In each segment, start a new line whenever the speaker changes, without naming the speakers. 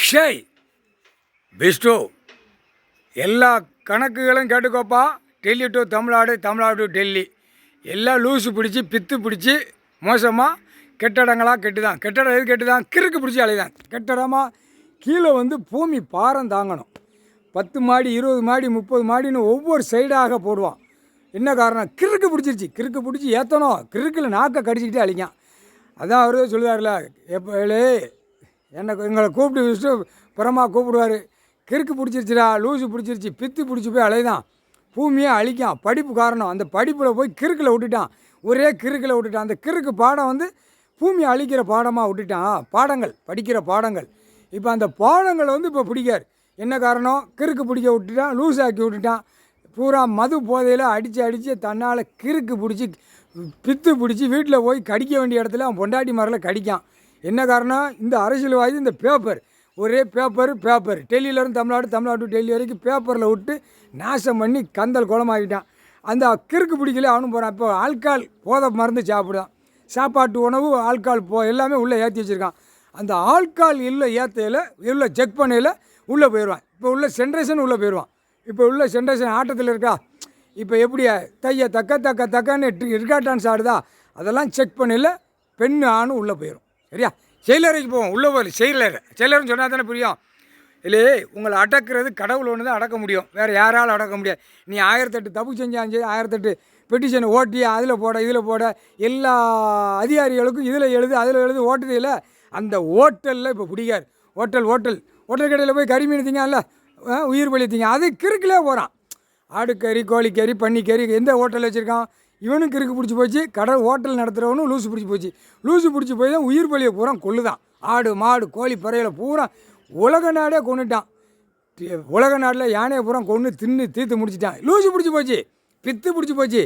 Akshay Bairstow எல்லா கணக்குகளும் கேட்டுக்கோப்பா. Delhi to Tamil Nadu, Tamil Nadu to Delhi எல்லாம் loose பிடிச்சி பித்து பிடிச்சி மோசமாக கெட்டடங்களாக கெட்டுதான். கெட்டடம் எது கெட்டுதான்? கிறுக்கு பிடிச்சி அலைதான். கெட்டடமாக கீழே பூமி பாரம் தாங்கணும். 10 மாடி 20 மாடி 30 மாடின்னு ஒவ்வொரு சைடாக போடுவான். என்ன காரணம்? கிறுக்கு பிடிச்சிருச்சு. கிறுக்கு பிடிச்சி ஏற்றணும். கிறுக்கில் நாக்கை கடிச்சிக்கிட்டே அழிக்கான். அதான் அவரே சொல்லுவார்ல, எப்போ எங்களை கூப்பிட்டு வச்சுட்டு புறமா கூப்பிடுவார். கிறுக்கு பிடிச்சிருச்சுடா, லூஸு பிடிச்சிருச்சு, பித்து பிடிச்சி போய் அலைதான், பூமியே அழிக்கான். படிப்பு காரணம். அந்த படிப்பில் போய் கிறுக்கில் விட்டுட்டான். ஒரே கிறுக்கில் விட்டுட்டான். அந்த கிறுக்கு பாடம் பூமியை அழிக்கிற பாடமாக விட்டுட்டான். பாடங்கள் படிக்கிற பாடங்கள். இப்போ அந்த பாடங்கள் இப்போ பிடிக்கார். என்ன காரணம்? கிறுக்கு பிடிக்க விட்டுட்டான், லூஸ் ஆக்கி விட்டுட்டான். பூரா மது போதையில் அடித்து தன்னால் கிறுக்கு பிடிச்சி பித்து பிடிச்சி வீட்டில் போய் கடிக்க வேண்டிய இடத்துல அவன் பொண்டாட்டி மாதிரில கடிக்கான். என்ன காரணம்? இந்த அரசியல்வாதி இந்த பேப்பர், ஒரே பேப்பர் டெல்லியிலேருந்து தமிழ்நாடு, தமிழ்நாடு டு டெல்லி வரைக்கும் பேப்பரில் விட்டு நாசம் பண்ணி கந்தல் குளமாகிட்டான். அந்த கிறுக்கு பிடிக்கல அவனும் போகிறான். இப்போ ஆல்கால் போதை மருந்து சாப்பிடுறான். சாப்பாட்டு உணவு ஆல்கால் எல்லாமே உள்ளே ஏற்றி வச்சுருக்கான். அந்த ஆல்கால் இல்லை ஏற்றையில் இல்லை செக் பண்ணையில் உள்ளே போயிடுவான். இப்போ உள்ள ஜென்ரேஷன் உள்ளே போயிடுவான். இப்போ உள்ள ஜென்ரேஷன் ஆட்டத்தில் இருக்கா. இப்போ எப்படி தைய தக்கன்னு இருக்கா டான்ஸ் ஆடுதா, அதெல்லாம் செக் பண்ணையில் பெண் ஆணும் உள்ளே போயிடும். சரியா? செயலறைக்கு போவோம். உள்ளே போய் செயலர்னு சொன்னால் தானே புரியும். இல்லை, உங்களை அடக்கிறது கடவுள் ஒன்று தான் அடக்க முடியும். வேறு யாராலும் அடக்க முடியாது. நீ 1008 தப்பு செஞ்சாச்சு, 1008 பெட்டிஷனை ஓட்டி அதில் போட இதில் போட எல்லா அதிகாரிகளுக்கும் இதில் எழுது அதில் எழுது ஓட்டுதில்ல. அந்த ஹோட்டலில் இப்போ பிடிக்கார். ஹோட்டல் கடையில் போய் கறி மீன் திங்கல, உயிர் பலி திங்க, அது கிறுக்கிலே போகிறான். ஆடுக்கறி, கோழிக்கறி, பன்னிக்கறி எந்த ஹோட்டல் வச்சுருக்கான் இவனும் கிறுக்கு பிடிச்சி போச்சு. கடல் ஹோட்டல் நடத்துகிறவனும் லூசு பிடிச்சி போச்சு. லூசு பிடிச்சி போய் தான் உயிர் பலியை பூரா கொள்ளுதான். ஆடு மாடு கோழி பறையில் பூரா உலக நாடே கொண்டுட்டான். உலக நாட்டில் யானையை பூரா கொண்டு தின்னு தீர்த்து முடிச்சிட்டான். லூசு பிடிச்சி போச்சு, பித்து பிடிச்சி போச்சு.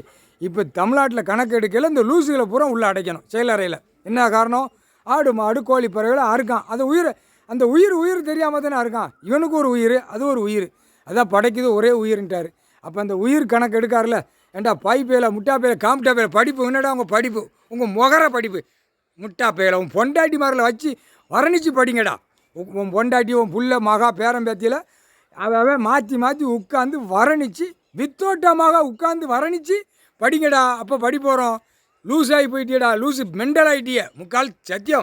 இப்போ தமிழ்நாட்டில் கணக்கு எடுக்கல இந்த லூசுகளை பூரா உள்ளே அடைக்கணும் செயலறையில். என்ன காரணம்? ஆடு மாடு கோழி பறவைகளை அறுக்கான். அந்த உயிர் தெரியாமல் தானே இருக்கான். இவனுக்கு ஒரு உயிர், அது ஒரு உயிர், அதான் படைக்குது ஒரே உயிர்ன்ட்டார். அப்போ அந்த உயிர் கணக்கு எடுக்கார்ல. ஏண்டா பாய்ப்பையில் முட்டா பையில காமிட்டா பையில படிப்பு என்னடா உங்கள் படிப்பு, உங்கள் முகர படிப்பு முட்டா பையில உன் பொண்டாட்டி மாதிரில வச்சு வர்ணித்து படிங்கடா. உன் பொண்டாட்டி உன் புள்ள மகா பேரம்பேத்தியில் அவன் மாற்றி உட்காந்து வர்ணித்து வித்தோட்டமாக உட்காந்து வர்ணித்து படிங்கடா. அப்போ படி போகிறோம். லூஸ் ஆகி போயிட்டியடா, லூஸு மெண்டல் ஆகிட்டிய முக்கால் சத்தியம்.